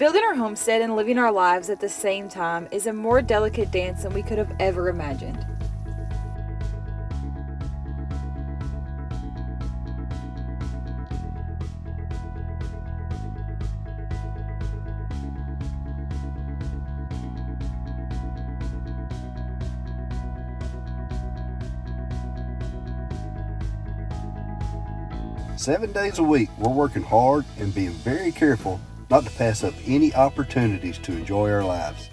Building our homestead and living our lives at the same time is a more delicate dance than we could have ever imagined. Seven days a week, we're working hard and being very careful not to pass up any opportunities to enjoy our lives.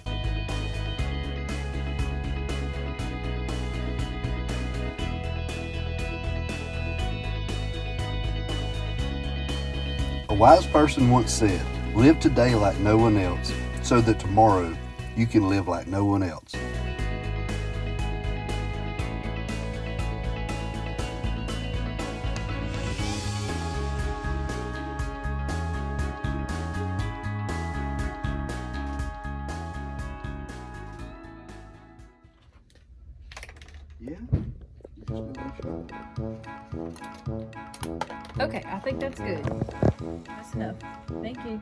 A wise person once said, "Live today like no one else, so that tomorrow you can live like no one else." Yeah. Okay, I think that's good. That's enough. Thank you.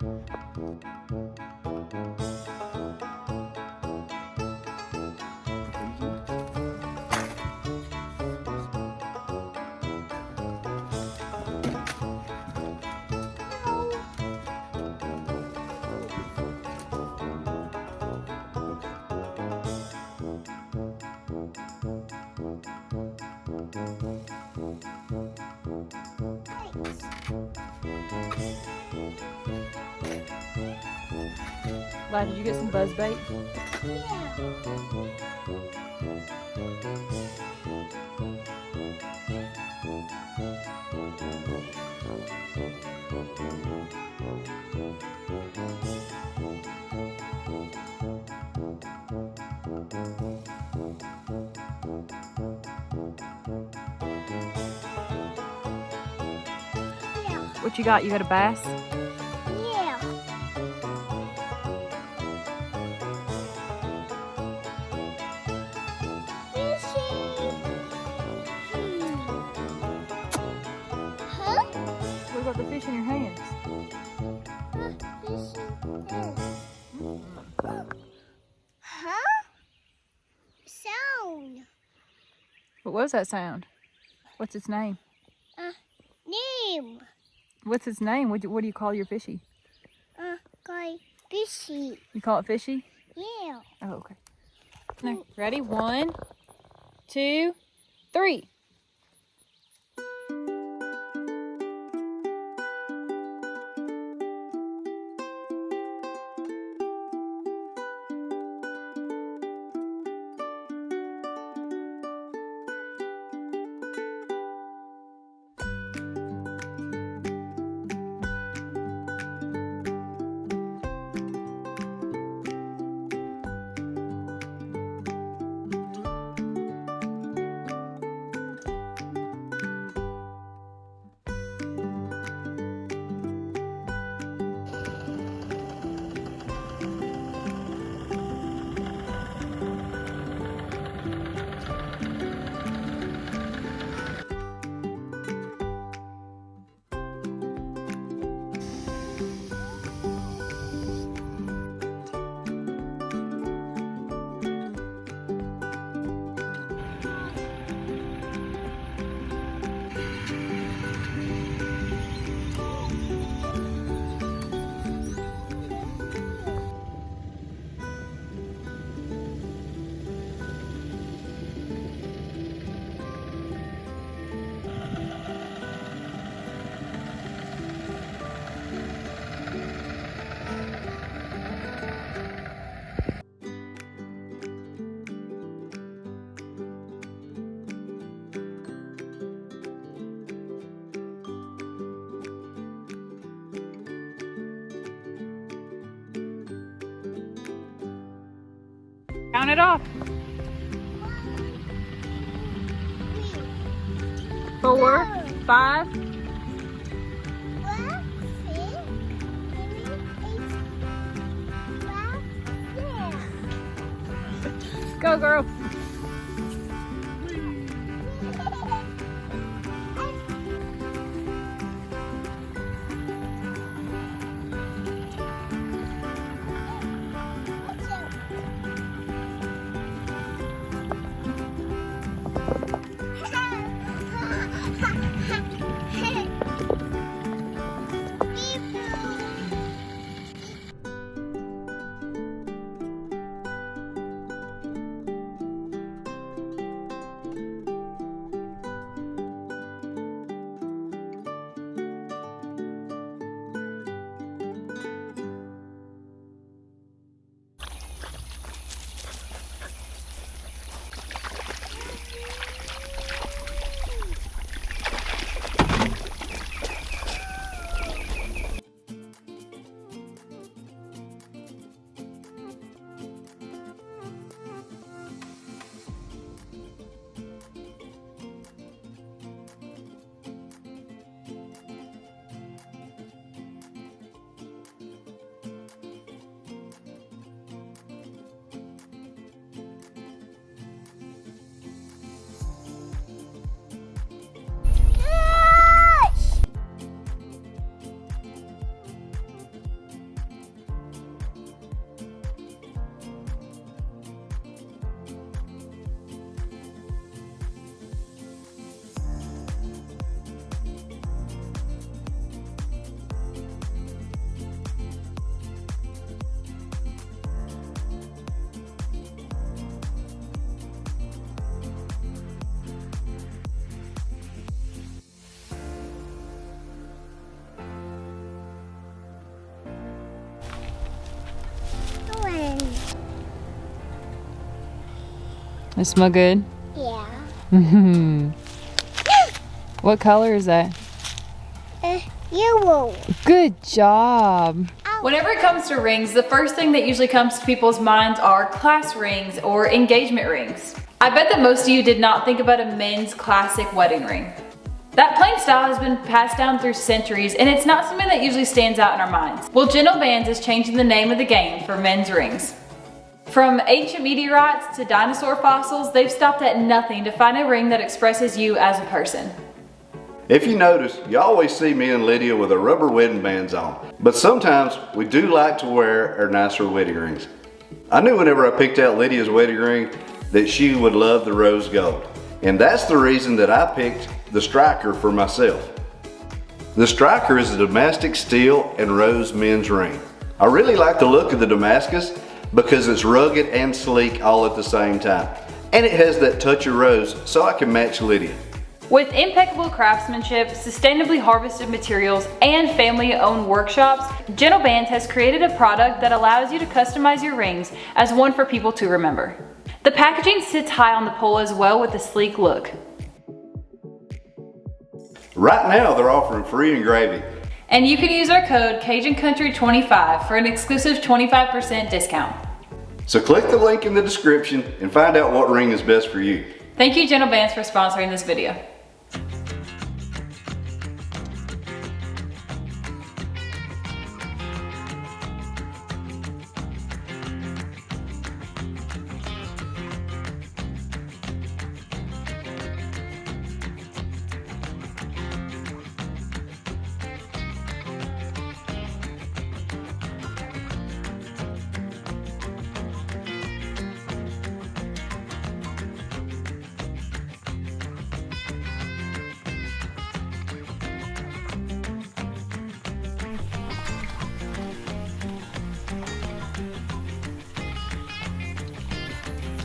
Lad, did you get some buzz bait? What you got? You got a bass? Yeah. Huh? What about the fish in your hands? Huh? Sound. What was that sound? What's its name? Name. What's its name? What do you call your fishy? Guy fishy. You call it fishy? Yeah. Oh, okay. No. Ready? 1, 2, 3. Count it off. 4, 5. Go, girl. They smell good? Yeah. What color is that? Yellow. Good job. Ow. Whenever it comes to rings, the first thing that usually comes to people's minds are class rings or engagement rings. I bet that most of you did not think about a men's classic wedding ring. That plain style has been passed down through centuries, and it's not something that usually stands out in our minds. Well, Gentle Bands is changing the name of the game for men's rings. From ancient meteorites to dinosaur fossils, they've stopped at nothing to find a ring that expresses you as a person. If you notice, you always see me and Lydia with our rubber wedding bands on. But sometimes we do like to wear our nicer wedding rings. I knew whenever I picked out Lydia's wedding ring that she would love the rose gold. And that's the reason that I picked the Striker for myself. The Striker is a Damascus steel and rose men's ring. I really like the look of the Damascus because it's rugged and sleek all at the same time. And it has that touch of rose so I can match Lydia. With impeccable craftsmanship, sustainably harvested materials, and family-owned workshops, Gentle Bands has created a product that allows you to customize your rings as one for people to remember. The packaging sits high on the pole as well with a sleek look. Right now they're offering free engraving. And you can use our code CajunCountry25 for an exclusive 25% discount. So click the link in the description and find out what ring is best for you. Thank you Gentle Bands for sponsoring this video.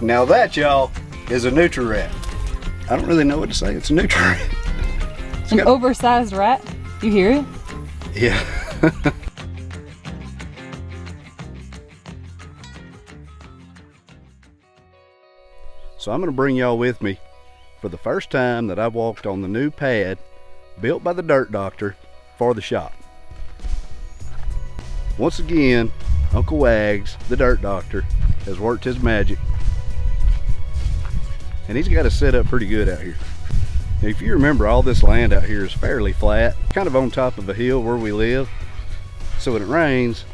Now that, y'all, is a nutri rat. I don't really know what to say. It's a nutri rat. An oversized rat? You hear it? Yeah. So I'm gonna bring y'all with me for the first time that I've walked on the new pad built by the Dirt Doctor for the shop. Once again, Uncle Wags, the Dirt Doctor, has worked his magic. And he's got it set up pretty good out here. Now, if you remember, all this land out here is fairly flat, kind of on top of a hill where we live. So when it rains,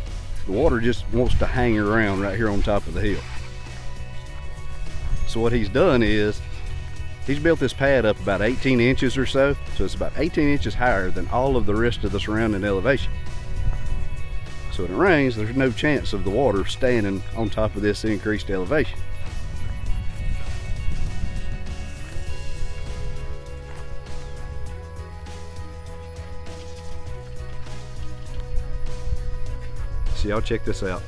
the water just wants to hang around right here on top of the hill. So what he's done is, he's built this pad up about 18 inches or so. So it's about 18 inches higher than all of the rest of the surrounding elevation. So when it rains, there's no chance of the water standing on top of this increased elevation. So y'all check this out.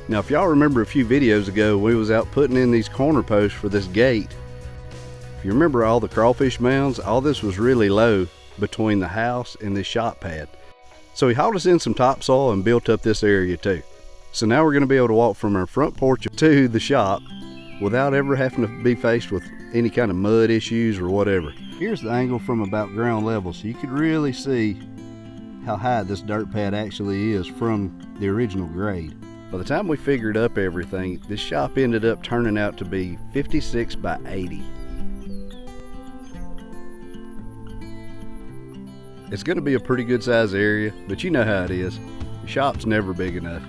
Now if y'all remember a few videos ago, we was out putting in these corner posts for this gate. If you remember all the crawfish mounds, all this was really low between the house and this shop pad. So he hauled us in some topsoil and built up this area too. So now we're going to be able to walk from our front porch to the shop without ever having to be faced with any kind of mud issues or whatever. Here's the angle from about ground level, so you could really see how high this dirt pad actually is from the original grade. By the time we figured up everything, this shop ended up turning out to be 56 by 80. It's going to be a pretty good size area, but you know how it is. The shop's never big enough.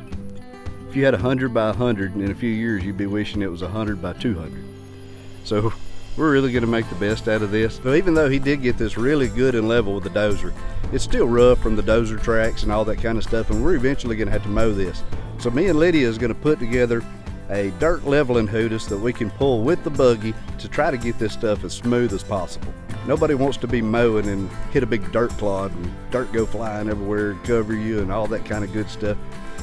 If you had 100 by 100, in a few years you'd be wishing it was 100 by 200. So we're really going to make the best out of this. So even though he did get this really good and level with the dozer, it's still rough from the dozer tracks and all that kind of stuff, and we're eventually going to have to mow this. So me and Lydia is going to put together a dirt leveling hoodus that we can pull with the buggy to try to get this stuff as smooth as possible. Nobody wants to be mowing and hit a big dirt clod and dirt go flying everywhere, cover you and all that kind of good stuff.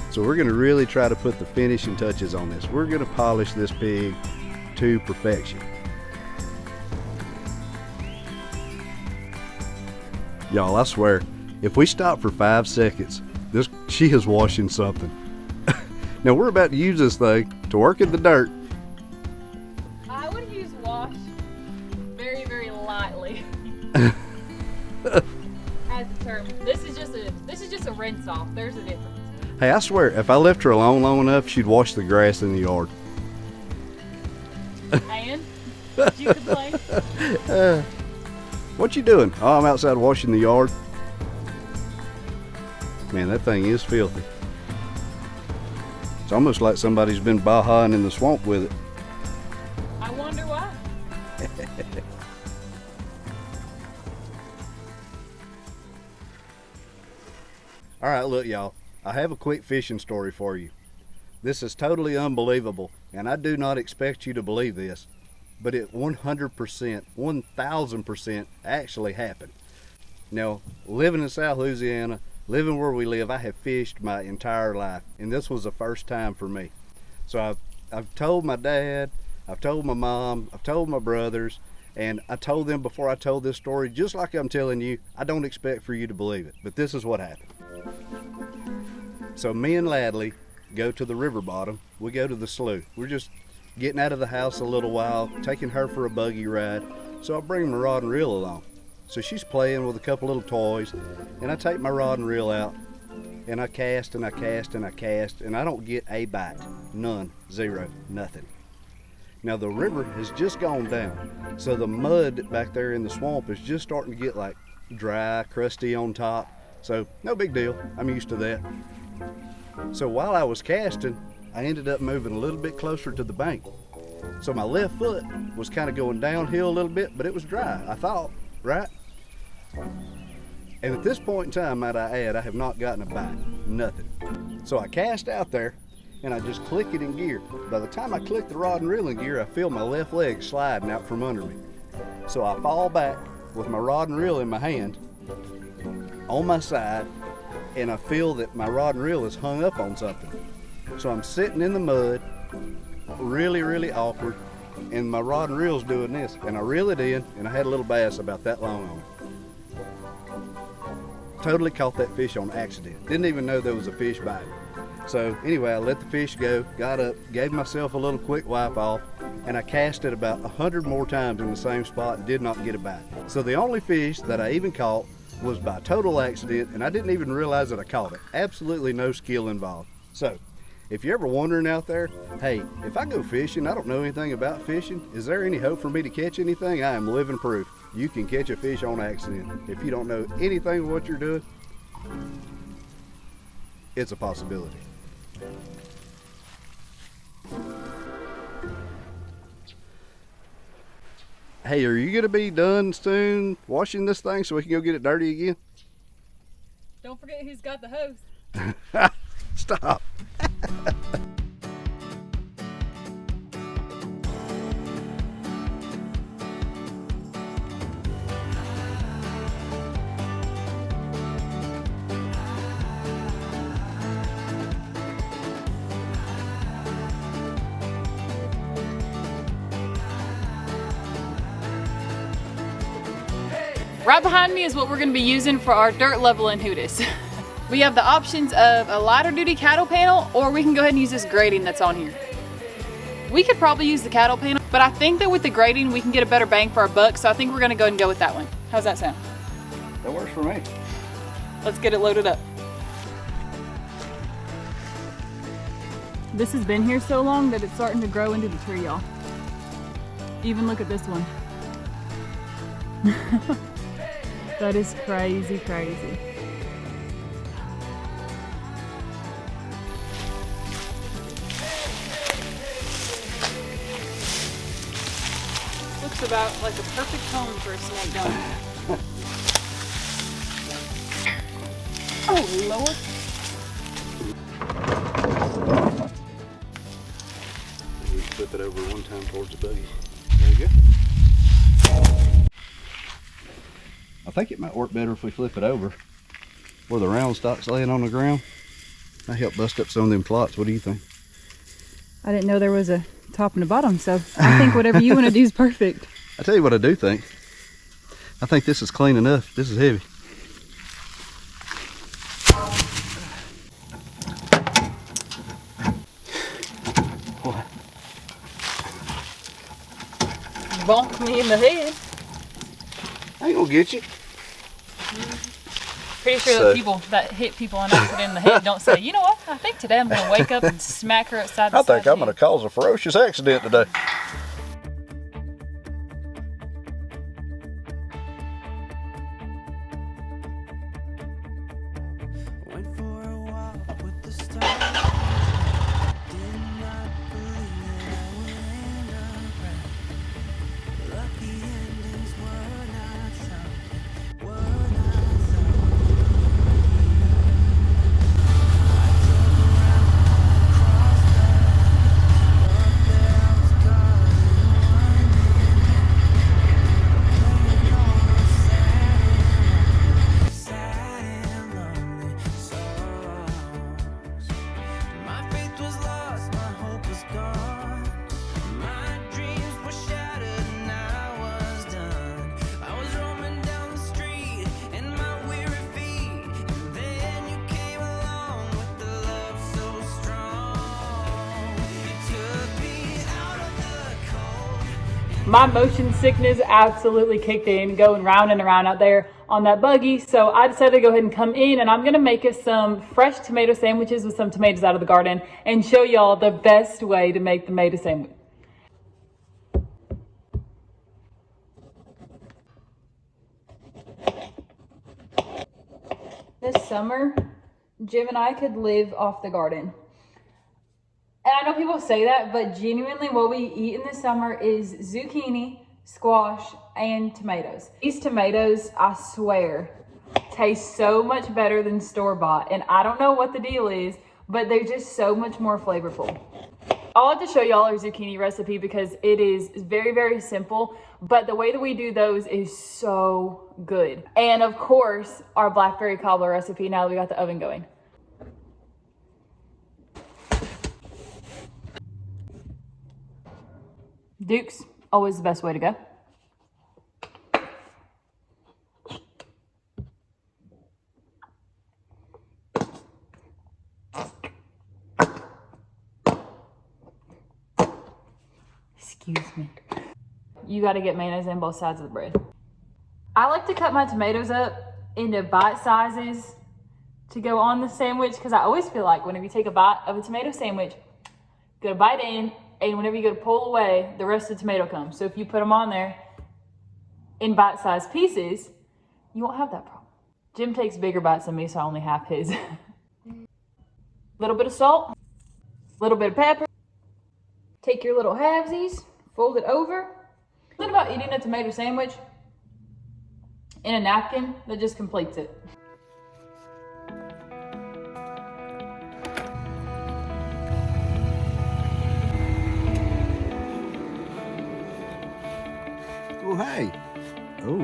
So we're going to really try to put the finishing touches on this. We're going to polish this pig to perfection. Y'all, I swear, if we stop for 5 seconds, she is washing something. Now we're about to use this thing to work in the dirt bathroom. This is just a rinse off. There's a difference. Hey, I swear, if I left her alone long enough, she'd wash the grass in the yard. And did you complain? What you doing? Oh, I'm outside washing the yard. Man, that thing is filthy. It's almost like somebody's been bahaing in the swamp with it. I wonder why. All right, look, y'all. I have a quick fishing story for you. This is totally unbelievable, and I do not expect you to believe this, but it 100%, 1000% actually happened. Now, living in South Louisiana, living where we live, I have fished my entire life, and this was the first time for me. So I've told my dad, I've told my mom, I've told my brothers, and I told them before I told this story, just like I'm telling you, I don't expect for you to believe it, but this is what happened. So me and Ladley go to the river bottom. We go to the slough. We're just getting out of the house a little while, taking her for a buggy ride. So I bring my rod and reel along. So she's playing with a couple little toys, and I take my rod and reel out, and I cast and I cast and I cast, and I don't get a bite. None, zero, nothing. Now the river has just gone down, so the mud back there in the swamp is just starting to get like dry, crusty on top. So no big deal, I'm used to that. So while I was casting, I ended up moving a little bit closer to the bank. So my left foot was kind of going downhill a little bit, but it was dry, I thought, right? And at this point in time, might I add, I have not gotten a bite, nothing. So I cast out there, and I just click it in gear. By the time I click the rod and reel in gear, I feel my left leg sliding out from under me. So I fall back with my rod and reel in my hand, on my side, and I feel that my rod and reel is hung up on something. So I'm sitting in the mud, really, really awkward, and my rod and reel's doing this, and I reel it in, and I had a little bass about that long on it. Totally caught that fish on accident. Didn't even know there was a fish biting. So anyway, I let the fish go, got up, gave myself a little quick wipe off, and I cast it about 100 more times in the same spot and did not get a bite. So the only fish that I even caught was by total accident, and I didn't even realize that I caught it. Absolutely no skill involved. So if you're ever wondering out there, hey, if I go fishing, I don't know anything about fishing, is there any hope for me to catch anything? I am living proof. You can catch a fish on accident. If you don't know anything of what you're doing, it's a possibility. Hey, are you gonna be done soon washing this thing so we can go get it dirty again? Don't forget who's got the hose. Stop. Right behind me is what we're going to be using for our dirt level in Hootis. We have the options of a lighter duty cattle panel, or we can go ahead and use this grading that's on here. We could probably use the cattle panel, but I think that with the grading we can get a better bang for our buck, so I think we're going to go ahead and go with that one. How's that sound? That works for me. Let's get it loaded up. This has been here so long that it's starting to grow into the tree, y'all. Even look at this one. That is crazy, crazy. Looks about like a perfect home for a snake, don't it? Oh, Lord. Flip it over one time towards the buggy. There you go. I think it might work better if we flip it over where the round stock's laying on the ground. I help bust up some of them plots. What do you think? I didn't know there was a top and a bottom, so I think whatever you want to do is perfect. I tell you what I do think. I think this is clean enough. This is heavy. Bonk me in the head. I ain't gonna get you. Pretty sure the people that hit people on accident in the head don't say, you know what, I think today I'm going to wake up and smack her upside the I think I'm going to cause a ferocious accident today. My motion sickness absolutely kicked in going round and around out there on that buggy. So I decided to go ahead and come in, and I'm going to make us some fresh tomato sandwiches with some tomatoes out of the garden and show y'all the best way to make the tomato sandwich. This summer, Jim and I could live off the garden. And I know people say that, but genuinely what we eat in the summer is zucchini, squash, and tomatoes. These tomatoes, I swear, taste so much better than store-bought. And I don't know what the deal is, but they're just so much more flavorful. I'll have to show y'all our zucchini recipe because it is very, very simple, but the way that we do those is so good. And of course, our blackberry cobbler recipe now that we got the oven going. Duke's always the best way to go. Excuse me. You got to get mayonnaise on both sides of the bread. I like to cut my tomatoes up into bite sizes to go on the sandwich because I always feel like whenever you take a bite of a tomato sandwich, you go to bite in, and whenever you go to pull away, the rest of the tomato comes. So if you put them on there in bite-sized pieces, you won't have that problem. Jim takes bigger bites than me, so I only have his. Little bit of salt, little bit of pepper. Take your little halvesies, fold it over. Something about eating a tomato sandwich in a napkin that just completes it. Oh, hey. Oh.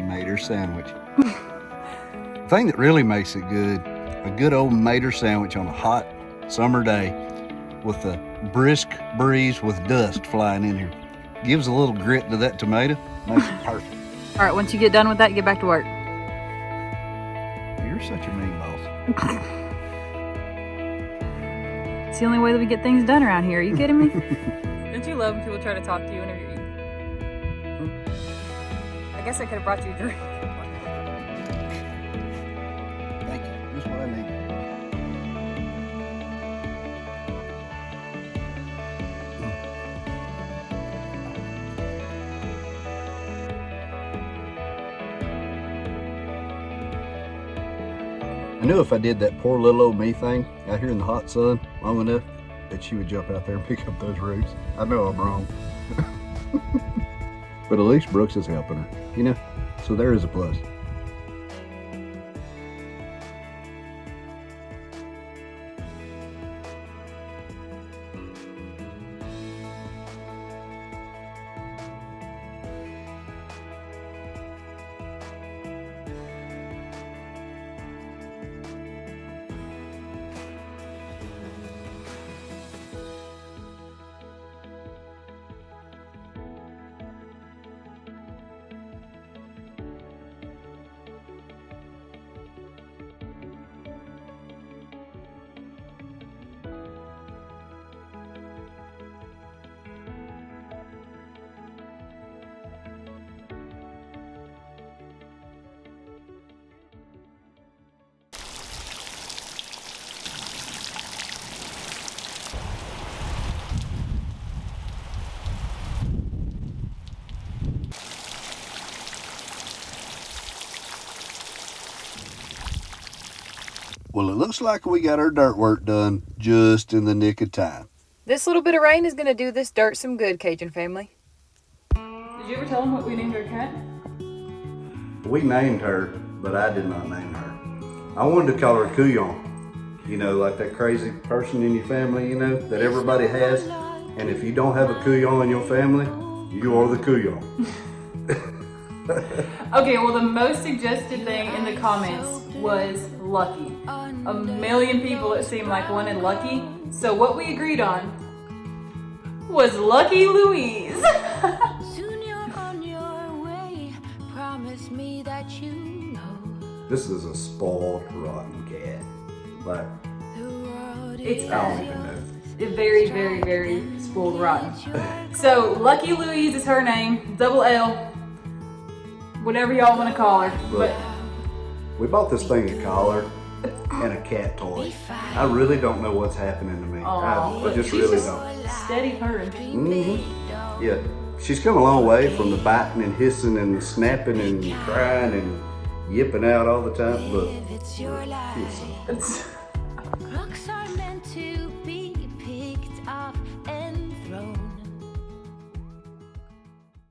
Mater sandwich. The thing that really makes it good, a good old mater sandwich on a hot summer day with a brisk breeze with dust flying in here. Gives a little grit to that tomato, makes it perfect. All right, once you get done with that, get back to work. You're such a mean boss. It's the only way that we get things done around here. Are you kidding me? Don't you love when people try to talk to you whenever you're eating? I guess I could have brought you a drink. Thank you. Just what I need. I knew if I did that poor little old me thing out here in the hot sun long enough that she would jump out there and pick up those roots. I know I'm wrong. But at least Brooks is helping her, you know? So there is a plus. Well, it looks like we got our dirt work done just in the nick of time. This little bit of rain is gonna do this dirt some good, Cajun family. Did you ever tell them what we named our cat? We named her, but I did not name her. I wanted to call her Cajun. You know, like that crazy person in your family, you know, that everybody has. And if you don't have a Cajun in your family, you are the Cajun. Okay, well the most suggested thing in the comments was Lucky. A million people, it seemed like, wanted Lucky. So what we agreed on was Lucky Louise. Soon you're on your way. Promise me that you know This is a spoiled, rotten cat. Like, the world It's is I don't even know. very, very, very spoiled rotten. So Lucky Louise is her name, double L, whatever y'all want to call her. Look, we bought this thing a collar and a cat toy. I really don't know what's happening to me. I just really don't. Steady purring. Yeah, she's come a long way from the biting and hissing and snapping and crying and yipping out all the time. Look, it's your life. listen.